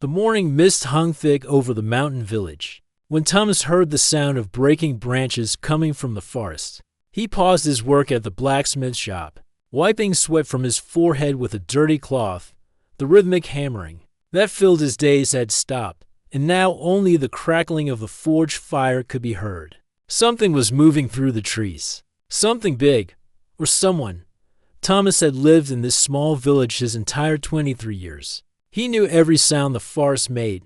The morning mist hung thick over the mountain village. When Thomas heard the sound of breaking branches coming from the forest, he paused his work at the blacksmith shop, wiping sweat from his forehead with a dirty cloth. The rhythmic hammering that filled his days had stopped, and now only the crackling of the forge fire could be heard. Something was moving through the trees. Something big, or someone. Thomas had lived in this small village his entire 23 years. He knew every sound the forest made: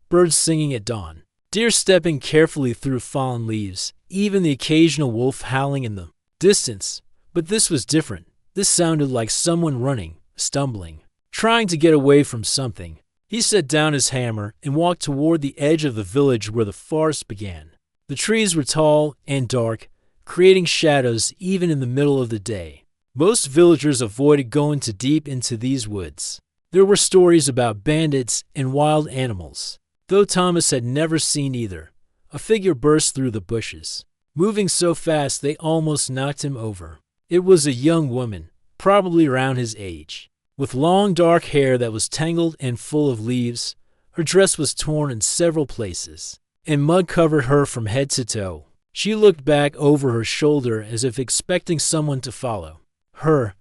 birds singing at dawn, deer stepping carefully through fallen leaves, even the occasional wolf howling in the distance. But this was different. This sounded like someone running, stumbling, trying to get away from something. He set down his hammer and walked toward the edge of the village where the forest began. The trees were tall and dark, creating shadows even in the middle of the day. Most villagers avoided going too deep into these woods. There were stories about bandits and wild animals, though Thomas had never seen either. A figure burst through the bushes, moving so fast they almost knocked him over. It was a young woman, probably around his age, with long dark hair that was tangled and full of leaves. Her dress was torn in several places, and mud covered her from head to toe. She looked back over her shoulder as if expecting someone to follow her.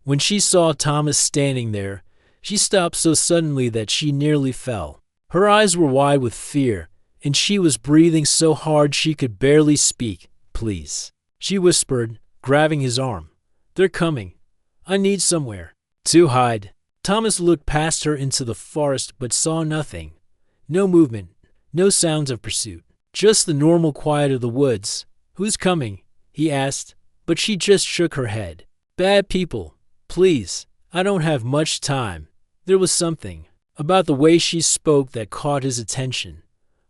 When she saw Thomas standing there, she stopped so suddenly that she nearly fell. Her eyes were wide with fear, and she was breathing so hard she could barely speak. "Please," she whispered, grabbing his arm. "They're coming. I need somewhere to hide." Thomas looked past her into the forest but saw nothing. No movement, no sounds of pursuit. Just the normal quiet of the woods. "Who's coming?" he asked, but she just shook her head. "Bad people. Please, I don't have much time." There was something about the way she spoke that caught his attention.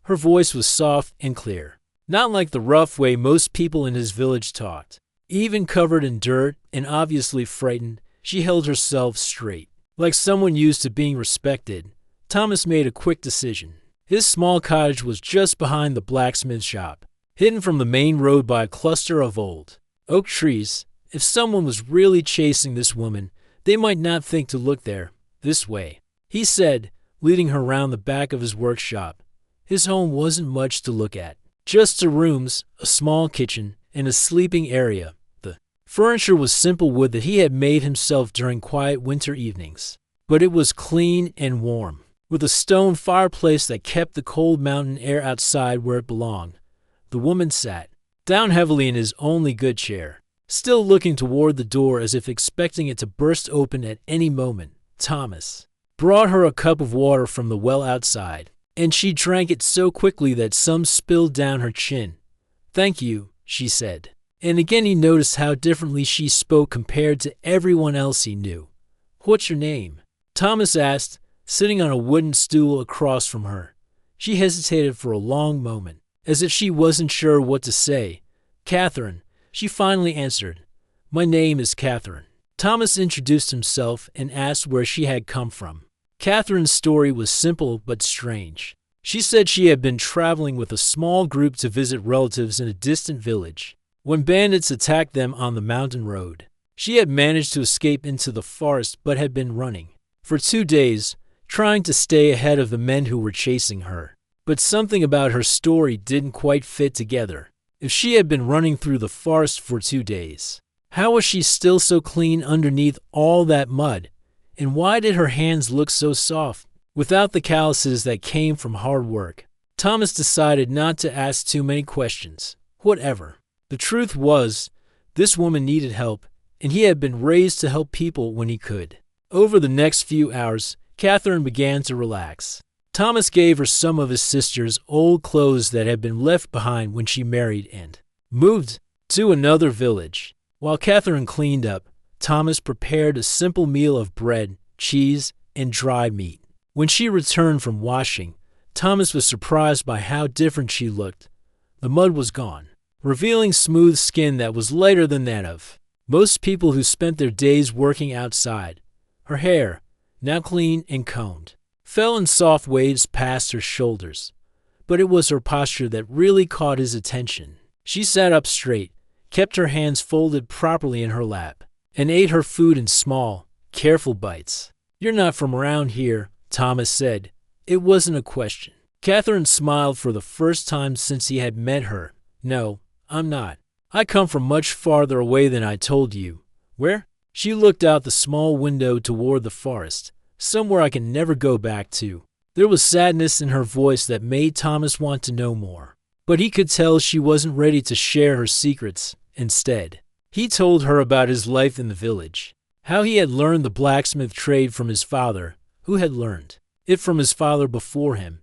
Her voice was soft and clear, not like the rough way most people in his village talked. Even covered in dirt and obviously frightened, she held herself straight, like someone used to being respected. Thomas made a quick decision. His small cottage was just behind the blacksmith shop, hidden from the main road by a cluster of old oak trees. If someone was really chasing this woman, they might not think to look there. "This way," he said, leading her round the back of his workshop. His home wasn't much to look at. Just 2 rooms, a small kitchen, and a sleeping area. The furniture was simple wood that he had made himself during quiet winter evenings, but it was clean and warm, with a stone fireplace that kept the cold mountain air outside where it belonged. The woman sat down heavily in his only good chair, still looking toward the door as if expecting it to burst open at any moment. Thomas brought her a cup of water from the well outside, and she drank it so quickly that some spilled down her chin. "Thank you," she said. And again he noticed how differently she spoke compared to everyone else he knew. "What's your name?" Thomas asked, sitting on a wooden stool across from her. She hesitated for a long moment, as if she wasn't sure what to say. "Catherine," she finally answered. "My name is Catherine." Thomas introduced himself and asked where she had come from. Catherine's story was simple but strange. She said she had been traveling with a small group to visit relatives in a distant village when bandits attacked them on the mountain road. She had managed to escape into the forest but had been running for 2 days, trying to stay ahead of the men who were chasing her. But something about her story didn't quite fit together. If she had been running through the forest for 2 days, how was she still so clean underneath all that mud? And why did her hands look so soft, without the calluses that came from hard work? Thomas decided not to ask too many questions. Whatever. The truth was, this woman needed help, and he had been raised to help people when he could. Over the next few hours, Catherine began to relax. Thomas gave her some of his sister's old clothes that had been left behind when she married and moved to another village. While Catherine cleaned up, Thomas prepared a simple meal of bread, cheese, and dry meat. When she returned from washing, Thomas was surprised by how different she looked. The mud was gone, revealing smooth skin that was lighter than that of most people who spent their days working outside. Her hair, now clean and combed, fell in soft waves past her shoulders, but it was her posture that really caught his attention. She sat up straight, kept her hands folded properly in her lap, and ate her food in small, careful bites. "You're not from around here," Thomas said, It wasn't a question. Catherine smiled for the first time since he had met her. No, I'm not. I come from much farther away than I told you. Where? She looked out the small window toward the forest, somewhere I can never go back to. There was sadness in her voice that made Thomas want to know more. But he could tell she wasn't ready to share her secrets. Instead, he told her about his life in the village, how he had learned the blacksmith trade from his father, who had learned it from his father before him,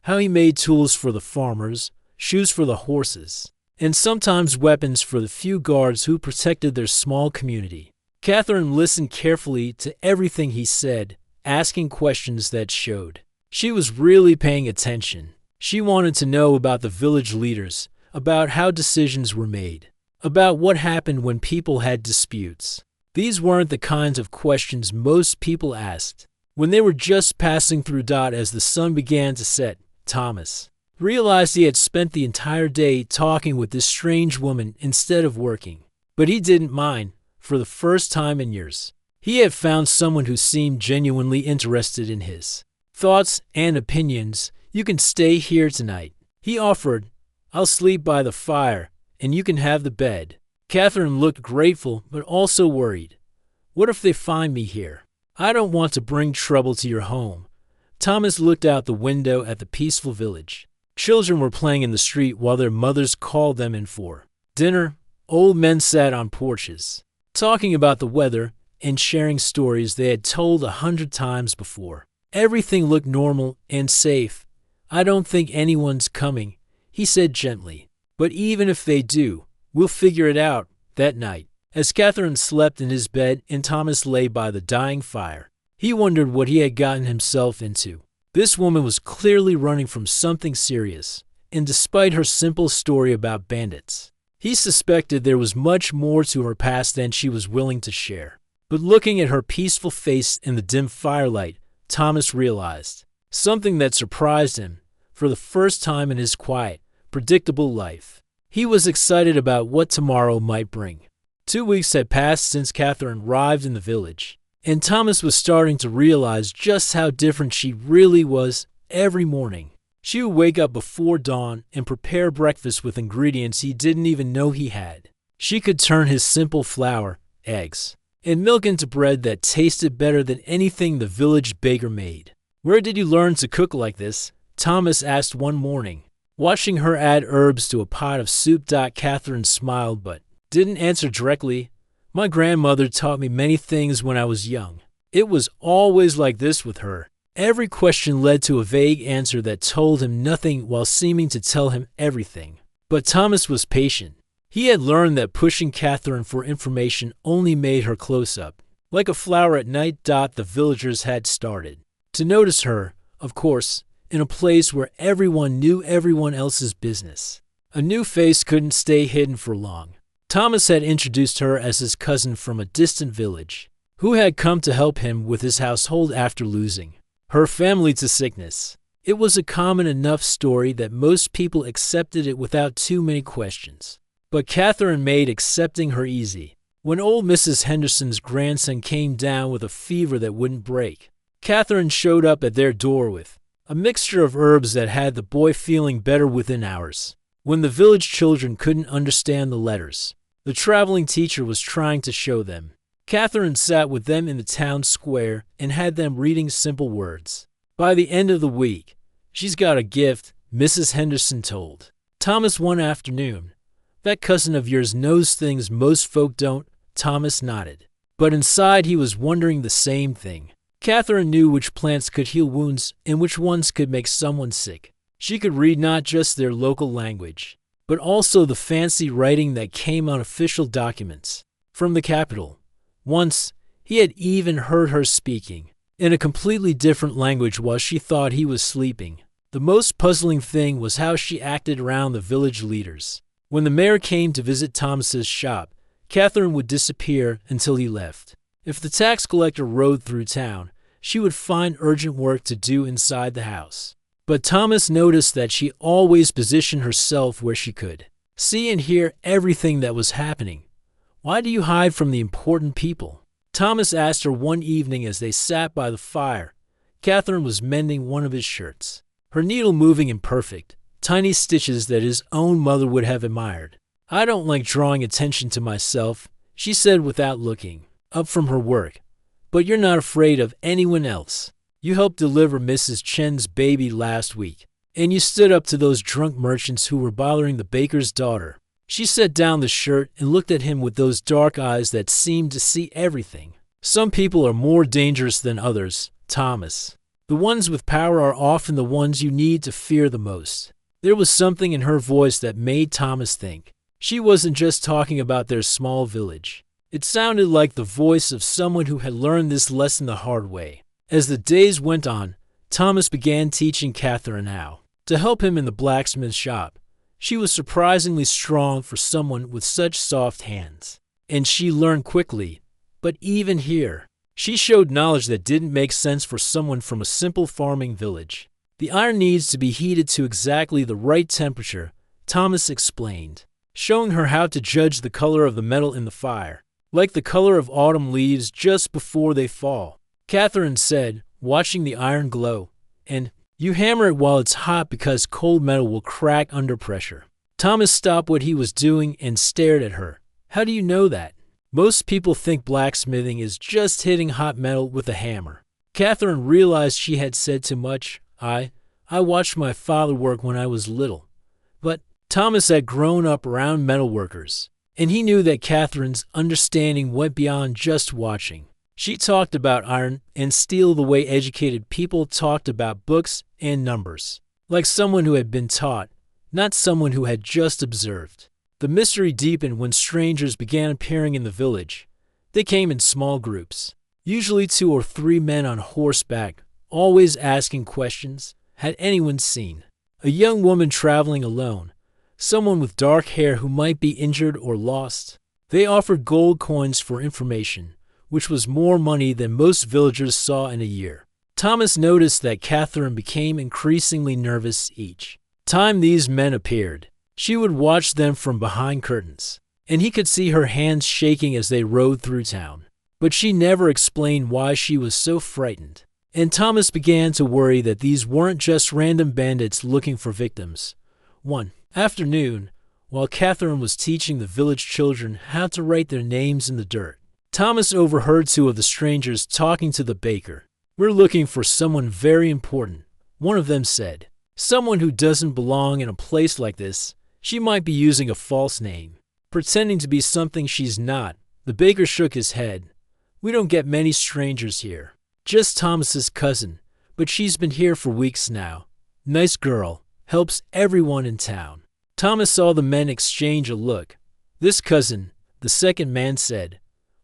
how he made tools for the farmers, shoes for the horses, and sometimes weapons for the few guards who protected their small community. Catherine listened carefully to everything he said, asking questions that showed she was really paying attention. She wanted to know about the village leaders, about how decisions were made, about what happened when people had disputes. These weren't the kinds of questions most people asked. When they were just passing through Dot as the sun began to set, Thomas realized he had spent the entire day talking with this strange woman instead of working. But he didn't mind. For the first time in years, he had found someone who seemed genuinely interested in his thoughts and opinions. You can stay here tonight, he offered. I'll sleep by the fire, and you can have the bed. Catherine looked grateful, but also worried. What if they find me here? I don't want to bring trouble to your home. Thomas looked out the window at the peaceful village. Children were playing in the street while their mothers called them in for dinner. Old men sat on porches, talking about the weather and sharing stories they had told 100 times before. Everything looked normal and safe. I don't think anyone's coming, he said gently. But even if they do, we'll figure it out. That night, as Catherine slept in his bed and Thomas lay by the dying fire, he wondered what he had gotten himself into. This woman was clearly running from something serious, and despite her simple story about bandits, he suspected there was much more to her past than she was willing to share. But looking at her peaceful face in the dim firelight, Thomas realized something that surprised him. For the first time in his quiet, predictable life, he was excited about what tomorrow might bring. 2 weeks had passed since Catherine arrived in the village, and Thomas was starting to realize just how different she really was. Every morning, she would wake up before dawn and prepare breakfast with ingredients he didn't even know he had. She could turn his simple flour, eggs, and milk into bread that tasted better than anything the village baker made. Where did you learn to cook like this? Thomas asked one morning, watching her add herbs to a pot of soup. Catherine smiled but didn't answer directly. My grandmother taught me many things when I was young. It was always like this with her. Every question led to a vague answer that told him nothing while seeming to tell him everything. But Thomas was patient. He had learned that pushing Catherine for information only made her close up. Like a flower at night. The villagers had started to notice her, of course, in a place where everyone knew everyone else's business. A new face couldn't stay hidden for long. Thomas had introduced her as his cousin from a distant village, who had come to help him with his household after losing her family to sickness. It was a common enough story that most people accepted it without too many questions. But Catherine made accepting her easy. When old Mrs. Henderson's grandson came down with a fever that wouldn't break, Catherine showed up at their door with a mixture of herbs that had the boy feeling better within hours. When the village children couldn't understand the letters the traveling teacher was trying to show them, Catherine sat with them in the town square and had them reading simple words. By the end of the week, she's got a gift, Mrs. Henderson told Thomas one afternoon. That cousin of yours knows things most folk don't. Thomas nodded. But inside he was wondering the same thing. Catherine knew which plants could heal wounds and which ones could make someone sick. She could read not just their local language, but also the fancy writing that came on official documents from the capital. Once, he had even heard her speaking in a completely different language while she thought he was sleeping. The most puzzling thing was how she acted around the village leaders. When the mayor came to visit Thomas's shop, Catherine would disappear until he left. If the tax collector rode through town, she would find urgent work to do inside the house. But Thomas noticed that she always positioned herself where she could see and hear everything that was happening. Why do you hide from the important people? Thomas asked her one evening as they sat by the fire. Catherine was mending one of his shirts, her needle moving in perfect, tiny stitches that his own mother would have admired. "I don't like drawing attention to myself," she said without looking up from her work. "But you're not afraid of anyone else. You helped deliver Mrs. Chen's baby last week, and you stood up to those drunk merchants who were bothering the baker's daughter." She set down the shirt and looked at him with those dark eyes that seemed to see everything. "Some people are more dangerous than others, Thomas. The ones with power are often the ones you need to fear the most." There was something in her voice that made Thomas think. She wasn't just talking about their small village. It sounded like the voice of someone who had learned this lesson the hard way. As the days went on, Thomas began teaching Catherine how to help him in the blacksmith shop. She was surprisingly strong for someone with such soft hands, and she learned quickly. But even here, she showed knowledge that didn't make sense for someone from a simple farming village. "The iron needs to be heated to exactly the right temperature," Thomas explained, showing her how to judge the color of the metal in the fire, like the color of autumn leaves just before they fall. Catherine said, watching the iron glow, "And you hammer it while it's hot because cold metal will crack under pressure." Thomas stopped what he was doing and stared at her. "How do you know that?" "Most people think blacksmithing is just hitting hot metal with a hammer." Catherine realized she had said too much. I watched my father work when I was little." But Thomas had grown up around metalworkers, and he knew that Catherine's understanding went beyond just watching. She talked about iron and steel the way educated people talked about books and numbers, like someone who had been taught, not someone who had just observed. The mystery deepened when strangers began appearing in the village. They came in small groups, usually 2 or 3 men on horseback, always asking questions. Had anyone seen a young woman traveling alone, someone with dark hair who might be injured or lost? They offered gold coins for information, which was more money than most villagers saw in a year. Thomas noticed that Catherine became increasingly nervous each time these men appeared. She would watch them from behind curtains, and he could see her hands shaking as they rode through town. But she never explained why she was so frightened. And Thomas began to worry that these weren't just random bandits looking for victims. One afternoon, while Catherine was teaching the village children how to write their names in the dirt, Thomas overheard 2 of the strangers talking to the baker. "We're looking for someone very important," one of them said. "Someone who doesn't belong in a place like this. She might be using a false name, pretending to be something she's not." The baker shook his head. "We don't get many strangers here. Just Thomas's cousin, but she's been here for weeks now. Nice girl, helps everyone in town." Thomas saw the men exchange a look. "This cousin," the second man said.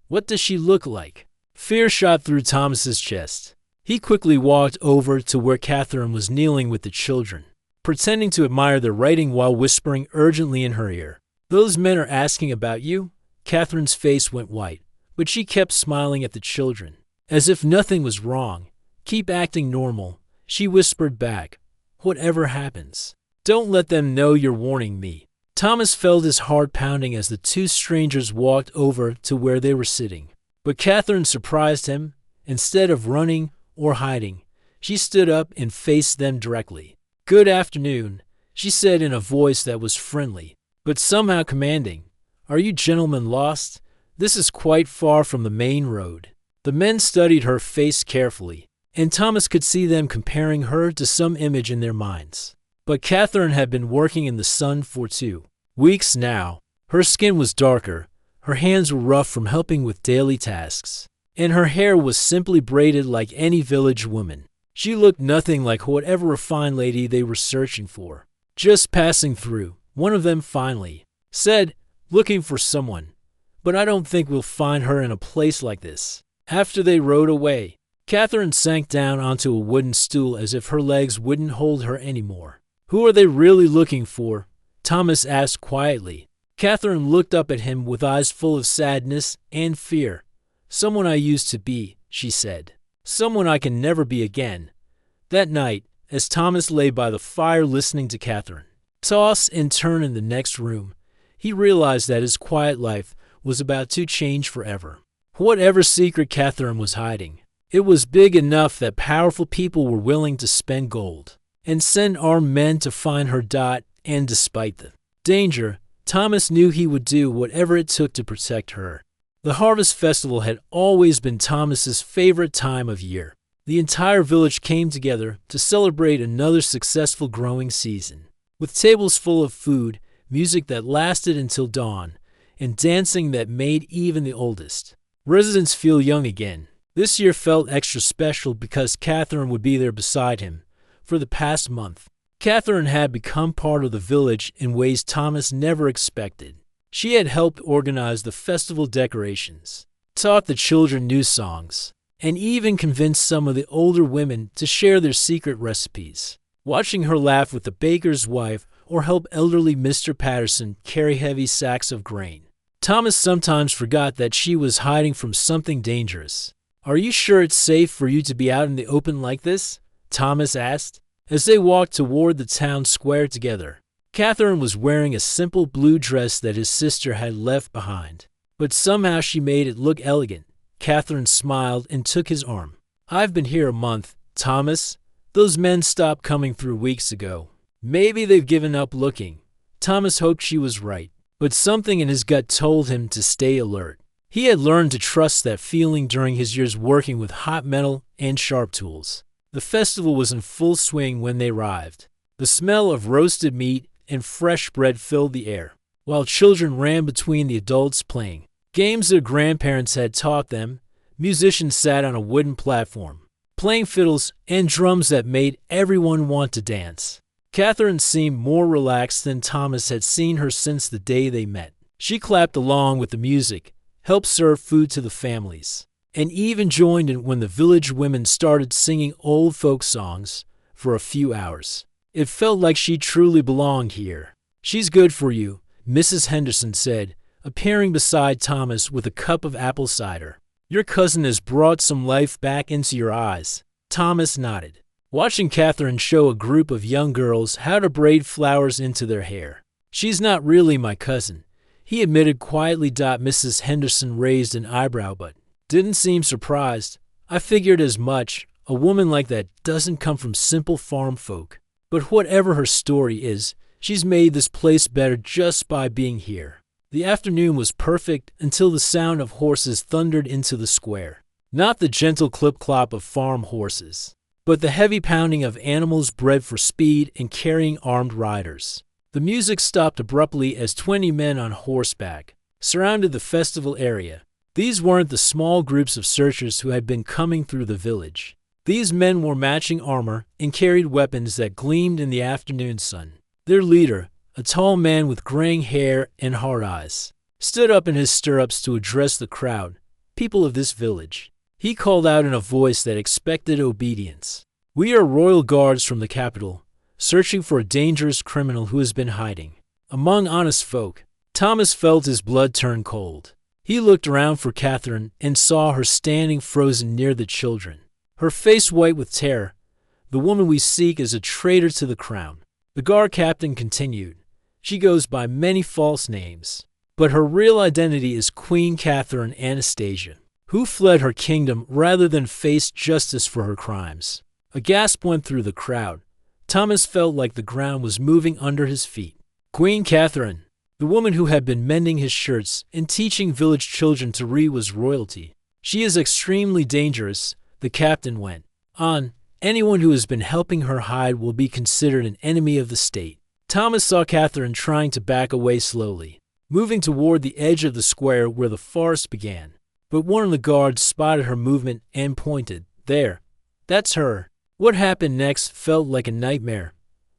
"What does she look like?" Fear shot through Thomas's chest. He quickly walked over to where Catherine was kneeling with the children, pretending to admire their writing while whispering urgently in her ear. "Those men are asking about you?" Catherine's face went white, but she kept smiling at the children, as if nothing was wrong. "Keep acting normal," she whispered back. "Whatever happens, don't let them know you're warning me." Thomas felt his heart pounding as the 2 strangers walked over to where they were sitting. But Catherine surprised him. Instead of running or hiding, she stood up and faced them directly. "Good afternoon," she said in a voice that was friendly, but somehow commanding. "Are you gentlemen lost? This is quite far from the main road." The men studied her face carefully, and Thomas could see them comparing her to some image in their minds. But Catherine had been working in the sun for 2 weeks now. Her skin was darker, her hands were rough from helping with daily tasks, and her hair was simply braided like any village woman. She looked nothing like whatever refined lady they were searching for. "Just passing through," one of them finally said, "looking for someone. But I don't think we'll find her in a place like this." After they rode away, Catherine sank down onto a wooden stool as if her legs wouldn't hold her anymore. "Who are they really looking for?" Thomas asked quietly. Catherine looked up at him with eyes full of sadness and fear. "Someone I used to be," she said. "Someone I can never be again." That night, as Thomas lay by the fire listening to Catherine toss and turn in the next room, he realized that his quiet life was about to change forever. Whatever secret Catherine was hiding, It was big enough that powerful people were willing to spend gold and send armed men to find her. And despite the danger, Thomas knew he would do whatever it took to protect her. The Harvest Festival had always been Thomas's favorite time of year. The entire village came together to celebrate another successful growing season. With tables full of food, music that lasted until dawn, and dancing that made even the oldest residents feel young again. This year felt extra special because Catherine would be there beside him. For the past month, Catherine had become part of the village in ways Thomas never expected. She had helped organize the festival decorations, taught the children new songs, and even convinced some of the older women to share their secret recipes. Watching her laugh with the baker's wife or help elderly Mr. Patterson carry heavy sacks of grain, Thomas sometimes forgot that she was hiding from something dangerous. "Are you sure it's safe for you to be out in the open like this?" Thomas asked, as they walked toward the town square together. Catherine was wearing a simple blue dress that his sister had left behind, but somehow she made it look elegant. Catherine smiled and took his arm. "I've been here a month, Thomas. Those men stopped coming through weeks ago. Maybe they've given up looking." Thomas hoped she was right, but something in his gut told him to stay alert. He had learned to trust that feeling during his years working with hot metal and sharp tools. The festival was in full swing when they arrived. The smell of roasted meat and fresh bread filled the air, while children ran between the adults playing games their grandparents had taught them. Musicians sat on a wooden platform, playing fiddles and drums that made everyone want to dance. Catherine seemed more relaxed than Thomas had seen her since the day they met. She clapped along with the music, helped serve food to the families, and even joined in when the village women started singing old folk songs for a few hours. It felt like she truly belonged here. "She's good for you," Mrs. Henderson said, appearing beside Thomas with a cup of apple cider. "Your cousin has brought some life back into your eyes." Thomas nodded, watching Catherine show a group of young girls how to braid flowers into their hair. "She's not really my cousin," he admitted quietly. Mrs. Henderson raised an eyebrow but didn't seem surprised. "I figured as much. A woman like that doesn't come from simple farm folk. But whatever her story is, she's made this place better just by being here." The afternoon was perfect until the sound of horses thundered into the square. Not the gentle clip-clop of farm horses, but the heavy pounding of animals bred for speed and carrying armed riders. The music stopped abruptly as 20 men on horseback surrounded the festival area. These weren't the small groups of searchers who had been coming through the village. These men wore matching armor and carried weapons that gleamed in the afternoon sun. Their leader, a tall man with graying hair and hard eyes, stood up in his stirrups to address the crowd. "People of this village," he called out in a voice that expected obedience, "we are royal guards from the capital, searching for a dangerous criminal who has been hiding among honest folk." Thomas felt his blood turn cold. He looked around for Catherine and saw her standing frozen near the children, her face white with terror. "The woman we seek is a traitor to the crown," the guard captain continued. "She goes by many false names, but her real identity is Queen Catherine Anastasia, who fled her kingdom rather than face justice for her crimes." A gasp went through the crowd. Thomas felt like the ground was moving under his feet. Queen Catherine, the woman who had been mending his shirts and teaching village children to read, was royalty. "She is extremely dangerous," the captain went on. "Anyone who has been helping her hide will be considered an enemy of the state." Thomas saw Catherine trying to back away slowly, moving toward the edge of the square where the forest began. But one of the guards spotted her movement and pointed. "There, that's her." What happened next felt like a nightmare.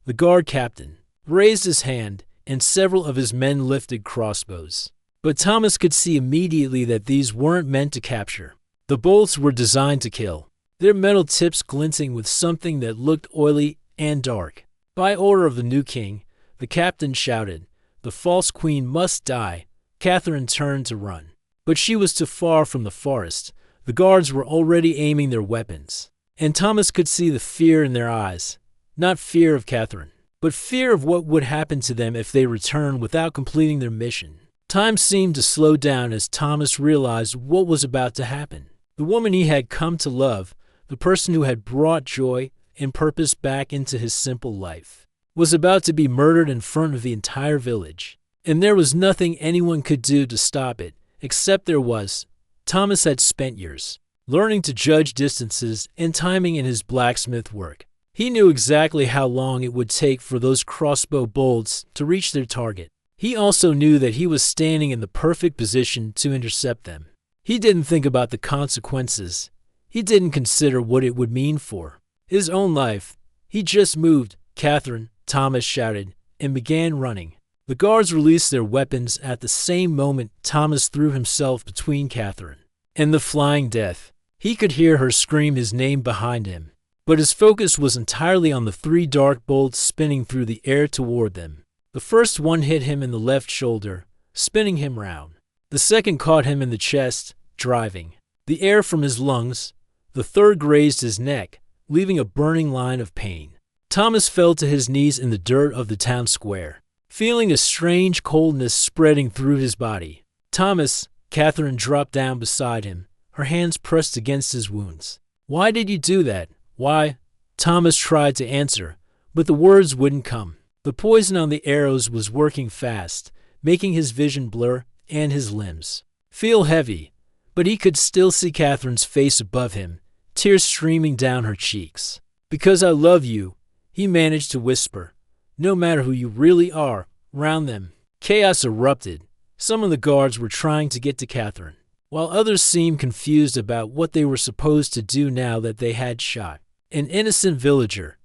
The guard captain raised his hand, and several of his men lifted crossbows. But Thomas could see immediately that these weren't meant to capture. The bolts were designed to kill, their metal tips glinting with something that looked oily and dark. By order of the new king, the captain shouted, "The false queen must die." Catherine turned to run, but she was too far from the forest. The guards were already aiming their weapons, and Thomas could see the fear in their eyes. Not fear of Catherine, but fear of what would happen to them if they returned without completing their mission. Time seemed to slow down as Thomas realized what was about to happen. The woman he had come to love, the person who had brought joy and purpose back into his simple life, was about to be murdered in front of the entire village. And there was nothing anyone could do to stop it, except there was. Thomas had spent years learning to judge distances and timing in his blacksmith work. He knew exactly how long it would take for those crossbow bolts to reach their target. He also knew that he was standing in the perfect position to intercept them. He didn't think about the consequences. He didn't consider what it would mean for his own life. He just moved. "Catherine," Thomas shouted, and began running. The guards released their weapons at the same moment. Thomas threw himself between Catherine and the flying death. He could hear her scream his name behind him, but his focus was entirely on the 3 dark bolts spinning through the air toward them. The first one hit him in the left shoulder, spinning him round. The second caught him in the chest, driving the air from his lungs. The third grazed his neck, leaving a burning line of pain. Thomas fell to his knees in the dirt of the town square, feeling a strange coldness spreading through his body. "Thomas," Catherine dropped down beside him, her hands pressed against his wounds. "Why did you do that? Why?" Thomas tried to answer, but the words wouldn't come. The poison on the arrows was working fast, making his vision blur and his limbs feel heavy, but he could still see Catherine's face above him, tears streaming down her cheeks. "Because I love you," he managed to whisper. "No matter who you really are." Round them, chaos erupted. Some of the guards were trying to get to Catherine, while others seemed confused about what they were supposed to do now that they had shot an innocent villager.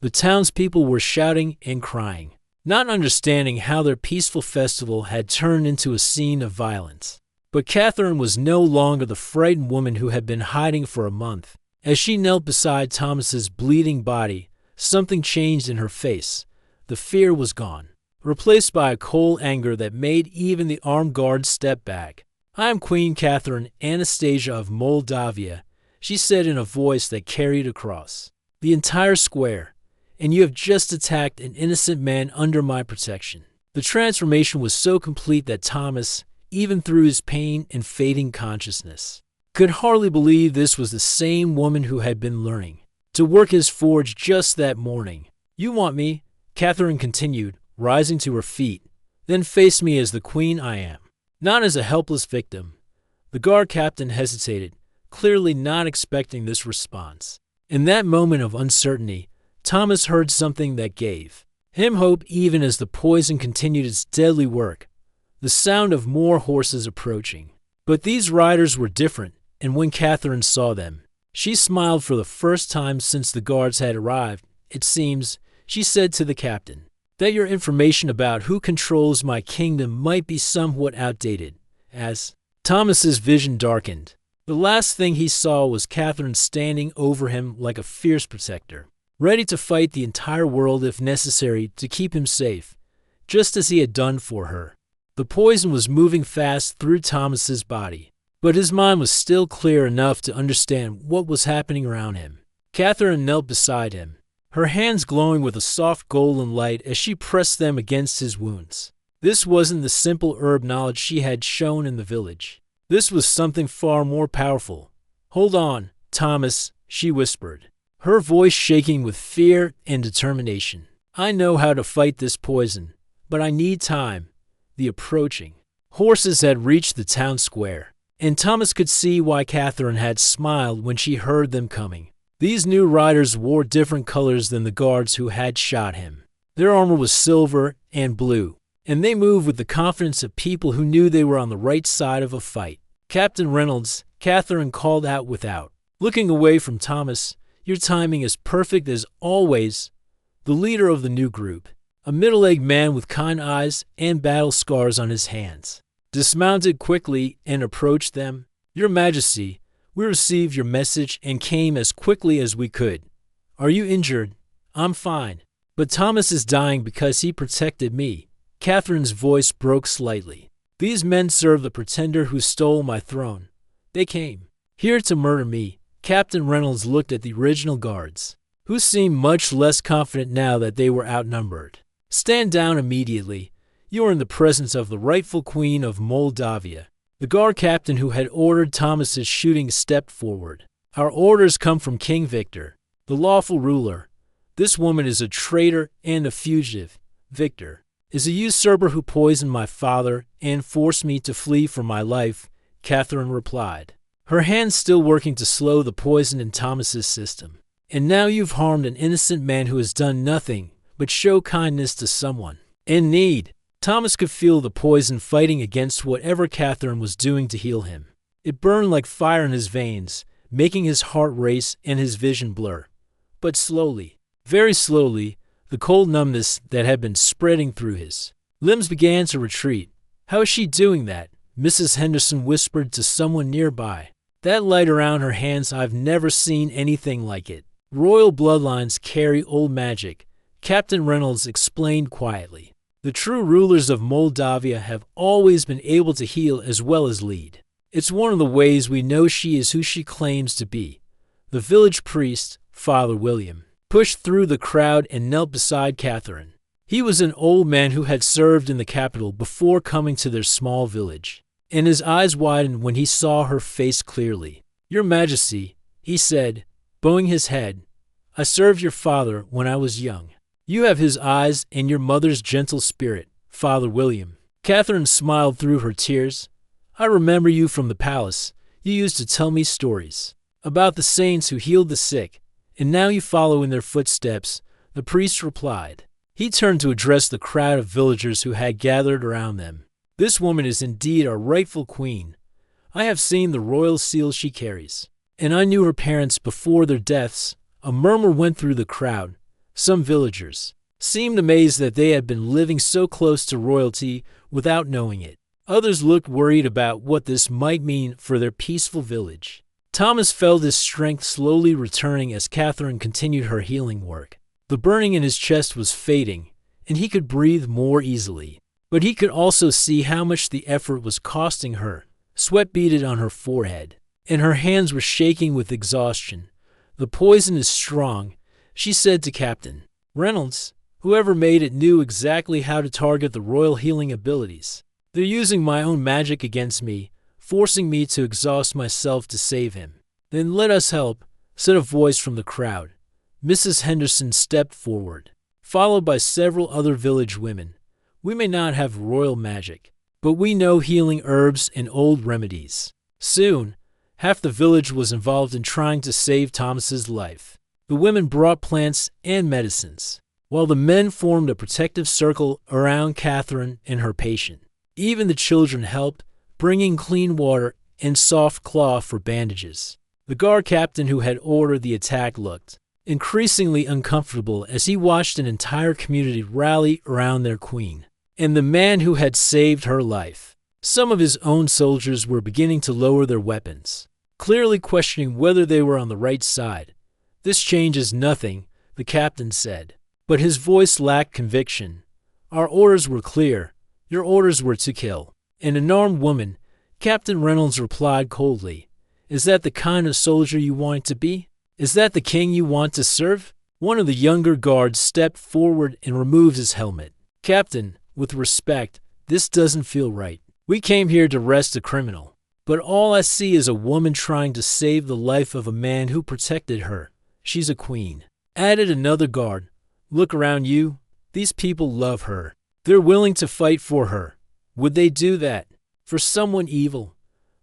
The townspeople were shouting and crying, not understanding how their peaceful festival had turned into a scene of violence. But Catherine was no longer the frightened woman who had been hiding for a month. As she knelt beside Thomas's bleeding body, something changed in her face. The fear was gone, replaced by a cold anger that made even the armed guards step back. "I am Queen Catherine Anastasia of Moldavia," she said in a voice that carried across the entire square, "and you have just attacked an innocent man under my protection." The transformation was so complete that Thomas, even through his pain and fading consciousness, could hardly believe this was the same woman who had been learning to work his forge just that morning. "You want me," Catherine continued, rising to her feet, "then face me as the queen I am, not as a helpless victim." The guard captain hesitated, clearly not expecting this response. In that moment of uncertainty, Thomas heard something that gave him hope even as the poison continued its deadly work. The sound of more horses approaching. But these riders were different, and when Catherine saw them, she smiled for the first time since the guards had arrived. "It seems," she said to the captain, "that your information about who controls my kingdom might be somewhat outdated." As Thomas's vision darkened, the last thing he saw was Catherine standing over him like a fierce protector, ready to fight the entire world if necessary to keep him safe, just as he had done for her. The poison was moving fast through Thomas's body, but his mind was still clear enough to understand what was happening around him. Catherine knelt beside him, her hands glowing with a soft golden light as she pressed them against his wounds. This wasn't the simple herb knowledge she had shown in the village. This was something far more powerful. "Hold on, Thomas," she whispered, her voice shaking with fear and determination. "I know how to fight this poison, but I need time." The approaching horses had reached the town square, and Thomas could see why Catherine had smiled when she heard them coming. These new riders wore different colors than the guards who had shot him. Their armor was silver and blue, and they moved with the confidence of people who knew they were on the right side of a fight. "Captain Reynolds," Catherine called out without looking away from Thomas, "your timing is perfect as always." The leader of the new group, a middle-aged man with kind eyes and battle scars on his hands, dismounted quickly and approached them. "Your Majesty, we received your message and came as quickly as we could. Are you injured?" "I'm fine, but Thomas is dying because he protected me." Catherine's voice broke slightly. "These men serve the pretender who stole my throne. They came here to murder me." Captain Reynolds looked at the original guards, who seemed much less confident now that they were outnumbered. "Stand down immediately. You are in the presence of the rightful queen of Moldavia." The guard captain who had ordered Thomas's shooting stepped forward. "Our orders come from King Victor, the lawful ruler. This woman is a traitor and a fugitive. Victor is a usurper who poisoned my father and forced me to flee for my life," Catherine replied, her hands still working to slow the poison in Thomas's system. "And now you've harmed an innocent man who has done nothing but show kindness to someone in need." Thomas could feel the poison fighting against whatever Catherine was doing to heal him. It burned like fire in his veins, making his heart race and his vision blur. But slowly, very slowly, the cold numbness that had been spreading through his limbs began to retreat. "How is she doing that?" Mrs. Henderson whispered to someone nearby. "That light around her hands, I've never seen anything like it." "Royal bloodlines carry old magic," Captain Reynolds explained quietly. "The true rulers of Moldavia have always been able to heal as well as lead. It's one of the ways we know she is who she claims to be." The village priest, Father William, pushed through the crowd and knelt beside Catherine. He was an old man who had served in the capital before coming to their small village, and his eyes widened when he saw her face clearly. "Your Majesty," he said, bowing his head, "I served your father when I was young. You have his eyes and your mother's gentle spirit, Father William." Catherine smiled through her tears. "I remember you from the palace. You used to tell me stories about the saints who healed the sick, and now you follow in their footsteps," the priest replied. He turned to address the crowd of villagers who had gathered around them. "This woman is indeed our rightful queen. I have seen the royal seal she carries, and I knew her parents before their deaths." A murmur went through the crowd. Some villagers seemed amazed that they had been living so close to royalty without knowing it. Others looked worried about what this might mean for their peaceful village. Thomas felt his strength slowly returning as Catherine continued her healing work. The burning in his chest was fading, and he could breathe more easily. But he could also see how much the effort was costing her. Sweat beaded on her forehead, and her hands were shaking with exhaustion. "The poison is strong," she said to Captain Reynolds. "Whoever made it knew exactly how to target the royal healing abilities. They're using my own magic against me, forcing me to exhaust myself to save him." "Then let us help," said a voice from the crowd. Mrs. Henderson stepped forward, followed by several other village women. "We may not have royal magic, but we know healing herbs and old remedies." Soon, half the village was involved in trying to save Thomas's life. The women brought plants and medicines, while the men formed a protective circle around Catherine and her patient. Even the children helped, bringing clean water and soft cloth for bandages. The guard captain who had ordered the attack looked increasingly uncomfortable as he watched an entire community rally around their queen and the man who had saved her life. Some of his own soldiers were beginning to lower their weapons, clearly questioning whether they were on the right side. "This changes nothing," the captain said, but his voice lacked conviction. "Our orders were clear. Your orders were to kill an unarmed woman." Captain Reynolds replied coldly. "Is that the kind of soldier you want to be? Is that the king you want to serve?" One of the younger guards stepped forward and removed his helmet. "Captain, with respect, this doesn't feel right. We came here to arrest a criminal, but all I see is a woman trying to save the life of a man who protected her. She's a queen," added another guard. "Look around you. These people love her. They're willing to fight for her. Would they do that for someone evil?"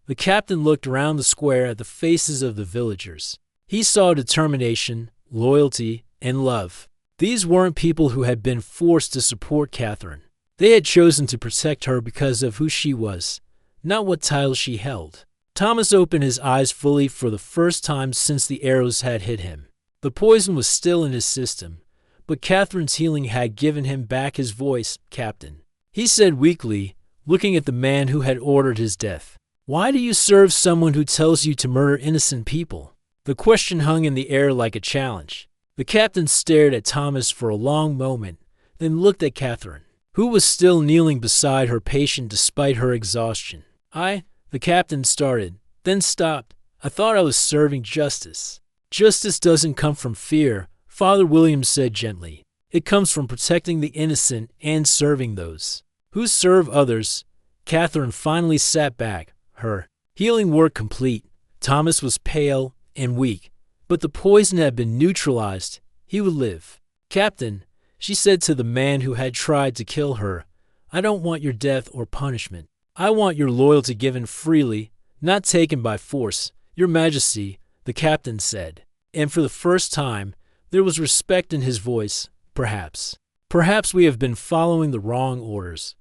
The captain looked around the square at the faces of the villagers. He saw determination, loyalty, and love. These weren't people who had been forced to support Catherine. They had chosen to protect her because of who she was, not what title she held. Thomas opened his eyes fully for the first time since the arrows had hit him. The poison was still in his system, but Catherine's healing had given him back his voice. "Captain," he said weakly, looking at the man who had ordered his death. "Why do you serve someone who tells you to murder innocent people?" The question hung in the air like a challenge. The captain stared at Thomas for a long moment, then looked at Catherine, who was still kneeling beside her patient despite her exhaustion. The captain started, then stopped. "I thought I was serving justice." "Justice doesn't come from fear," Father William said gently. "It comes from protecting the innocent and serving those who serve others." Catherine finally sat back, her healing work complete. Thomas was pale and weak, but the poison had been neutralized. He would live. "Captain," she said to the man who had tried to kill her, "I don't want your death or punishment. I want your loyalty given freely, not taken by force." "Your Majesty," the captain said, and for the first time there was respect in his voice. Perhaps we have been following the wrong orders."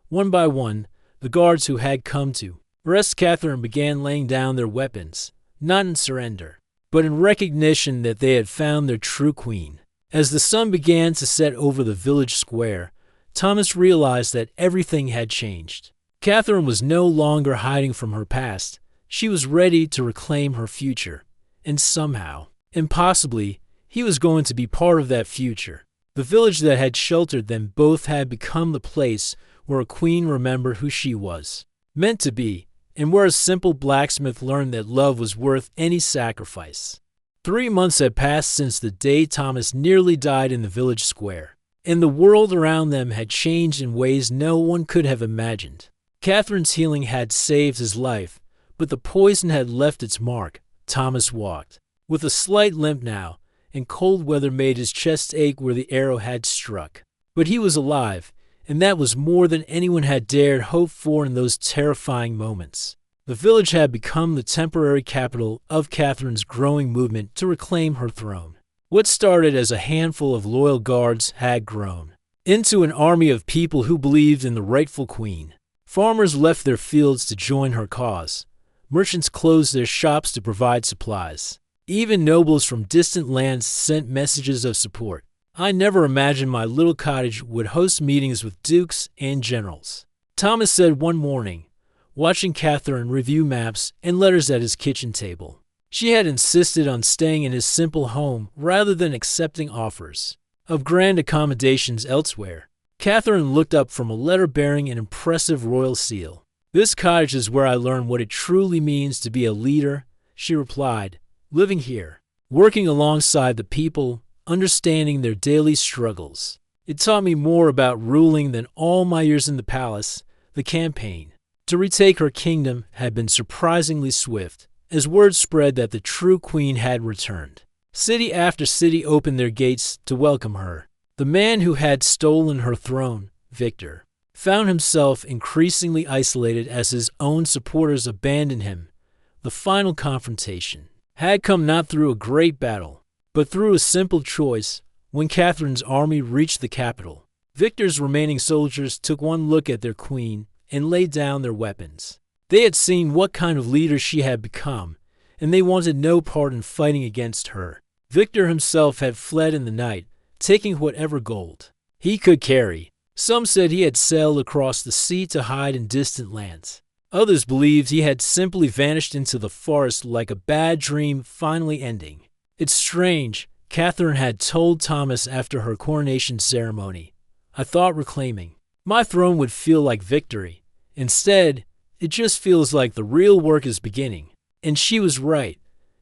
One by one, the guards who had come to arrest Catherine began laying down their weapons, not in surrender, but in recognition that they had found their true queen. As the sun began to set over the village square, Thomas realized that everything had changed. Catherine was no longer hiding from her past. She was ready to reclaim her future. And somehow, impossibly, he was going to be part of that future. The village that had sheltered them both had become the place where a queen remembered who she was meant to be, and where a simple blacksmith learned that love was worth any sacrifice. 3 months had passed since the day Thomas nearly died in the village square, and the world around them had changed in ways no one could have imagined. Catherine's healing had saved his life, but the poison had left its mark. Thomas walked with a slight limp now, and cold weather made his chest ache where the arrow had struck. But he was alive, and that was more than anyone had dared hope for in those terrifying moments. The village had become the temporary capital of Catherine's growing movement to reclaim her throne. What started as a handful of loyal guards had grown into an army of people who believed in the rightful queen. Farmers left their fields to join her cause. Merchants closed their shops to provide supplies. Even nobles from distant lands sent messages of support. I never imagined my little cottage would host meetings with dukes and generals, Thomas said one morning, watching Catherine review maps and letters at his kitchen table. She had insisted on staying in his simple home rather than accepting offers of grand accommodations elsewhere. Catherine looked up from a letter bearing an impressive royal seal. "This cottage is where I learned what it truly means to be a leader," she replied. "Living here, working alongside the people, understanding their daily struggles. It taught me more about ruling than all my years in the palace." The campaign to retake her kingdom had been surprisingly swift, as word spread that the true queen had returned. City after city opened their gates to welcome her. The man who had stolen her throne, Victor, found himself increasingly isolated as his own supporters abandoned him. The final confrontation had come not through a great battle, but through a simple choice. When Catherine's army reached the capital, Victor's remaining soldiers took one look at their queen and laid down their weapons. They had seen what kind of leader she had become, and they wanted no part in fighting against her. Victor himself had fled in the night, taking whatever gold he could carry. Some said he had sailed across the sea to hide in distant lands. Others believed he had simply vanished into the forest like a bad dream finally ending. "It's strange," Catherine had told Thomas after her coronation ceremony. "I thought reclaiming my throne would feel like victory. Instead, it just feels like the real work is beginning." And she was right.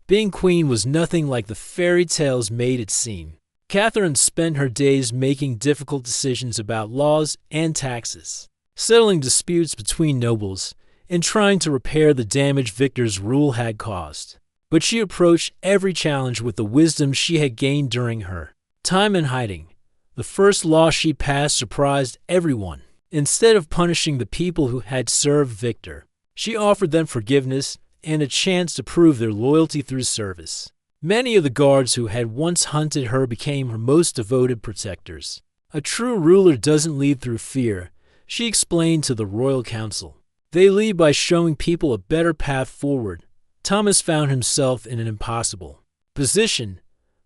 Being queen was nothing like the fairy tales made it seem. Catherine spent her days making difficult decisions about laws and taxes, settling disputes between nobles, and trying to repair the damage Victor's rule had caused. But she approached every challenge with the wisdom she had gained during her time in hiding. The first law she passed surprised everyone. Instead of punishing the people who had served Victor, she offered them forgiveness and a chance to prove their loyalty through service. Many of the guards who had once hunted her became her most devoted protectors. "A true ruler doesn't lead through fear," she explained to the royal council. "They lead by showing people a better path forward." Thomas found himself in an impossible position.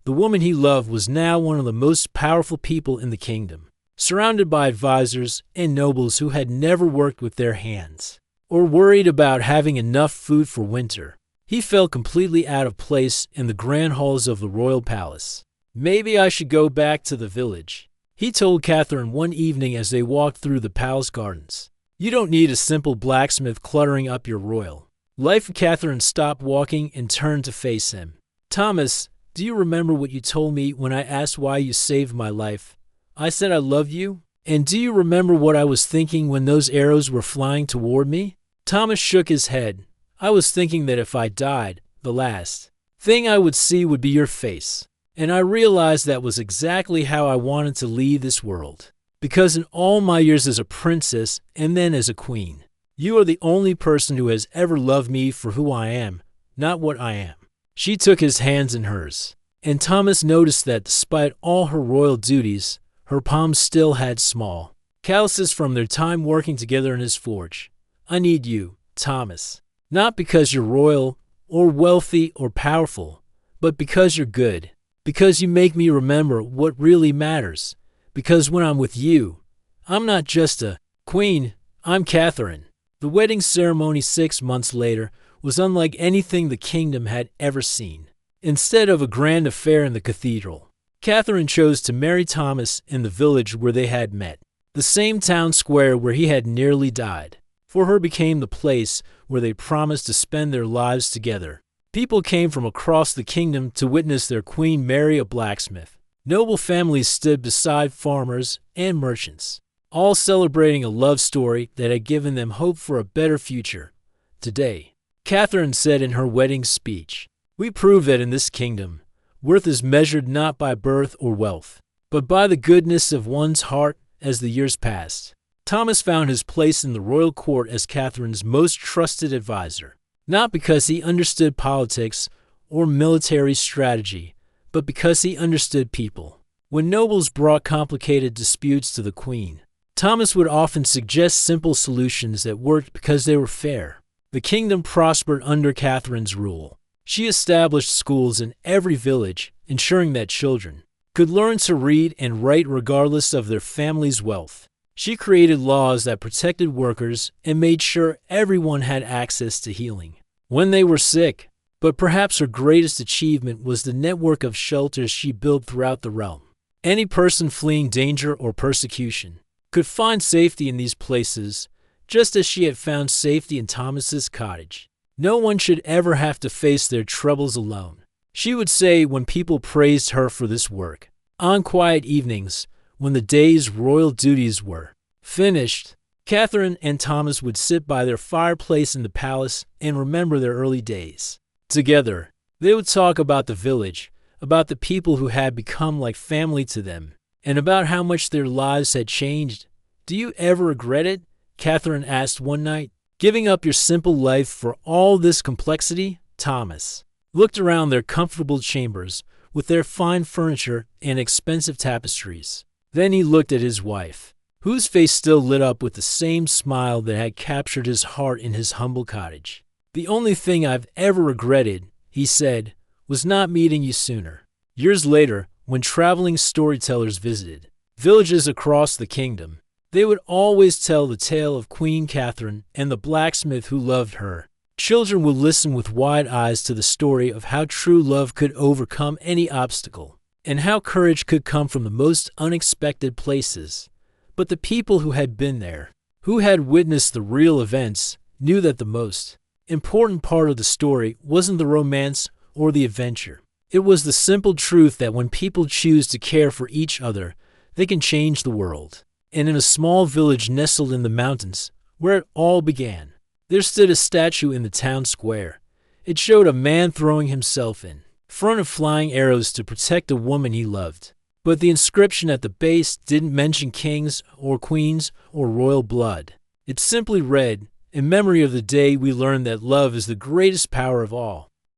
The woman he loved was now one of the most powerful people in the kingdom, surrounded by advisors and nobles who had never worked with their hands or worried about having enough food for winter. He felt completely out of place in the grand halls of the royal palace. "Maybe I should go back to the village," he told Catherine one evening as they walked through the palace gardens. "You don't need a simple blacksmith cluttering up your royal life." Catherine stopped walking and turned to face him. "Thomas, do you remember what you told me when I asked why you saved my life? I said I loved you. And do you remember what I was thinking when those arrows were flying toward me?" Thomas shook his head. I was thinking that if I died, the last thing I would see would be your face. And I realized that was exactly how I wanted to leave this world. Because in all my years as a princess and then as a queen, you are the only person who has ever loved me for who I am, not what I am. She took his hands in hers, and Thomas noticed that despite all her royal duties, her palms still had small calluses from their time working together in his forge. I need you, Thomas. Not because you're royal, or wealthy, or powerful, but because you're good. Because you make me remember what really matters. Because when I'm with you, I'm not just a queen, I'm Catherine. The wedding ceremony 6 months later was unlike anything the kingdom had ever seen. Instead of a grand affair in the cathedral, Catherine chose to marry Thomas in the village where they had met. The same town square where he had nearly died. For her became the place where they promised to spend their lives together. People came from across the kingdom to witness their queen marry a blacksmith. Noble families stood beside farmers and merchants, all celebrating a love story that had given them hope for a better future. Today, Catherine said in her wedding speech, we prove that in this kingdom, worth is measured not by birth or wealth, but by the goodness of one's heart as the years passed. Thomas found his place in the royal court as Catherine's most trusted advisor, not because he understood politics or military strategy, but because he understood people. When nobles brought complicated disputes to the queen, Thomas would often suggest simple solutions that worked because they were fair. The kingdom prospered under Catherine's rule. She established schools in every village, ensuring that children could learn to read and write regardless of their family's wealth. She created laws that protected workers and made sure everyone had access to healing when they were sick. But perhaps her greatest achievement was the network of shelters she built throughout the realm. Any person fleeing danger or persecution could find safety in these places, just as she had found safety in Thomas's cottage. No one should ever have to face their troubles alone, she would say when people praised her for this work. On quiet evenings, when the day's royal duties were finished, Catherine and Thomas would sit by their fireplace in the palace and remember their early days. Together, they would talk about the village, about the people who had become like family to them, and about how much their lives had changed. Do you ever regret it? Catherine asked one night. Giving up your simple life for all this complexity? Thomas looked around their comfortable chambers with their fine furniture and expensive tapestries. Then he looked at his wife, whose face still lit up with the same smile that had captured his heart in his humble cottage. The only thing I've ever regretted, he said, was not meeting you sooner. Years later, when traveling storytellers visited villages across the kingdom, they would always tell the tale of Queen Catherine and the blacksmith who loved her. Children would listen with wide eyes to the story of how true love could overcome any obstacle, and how courage could come from the most unexpected places. But the people who had been there, who had witnessed the real events, knew that the most important part of the story wasn't the romance or the adventure. It was the simple truth that when people choose to care for each other, they can change the world. And in a small village nestled in the mountains, where it all began, there stood a statue in the town square. It showed a man throwing himself in front of flying arrows to protect a woman he loved. But the inscription at the base didn't mention kings or queens or royal blood. It simply read, in memory of the day we learned that love is the greatest power of all.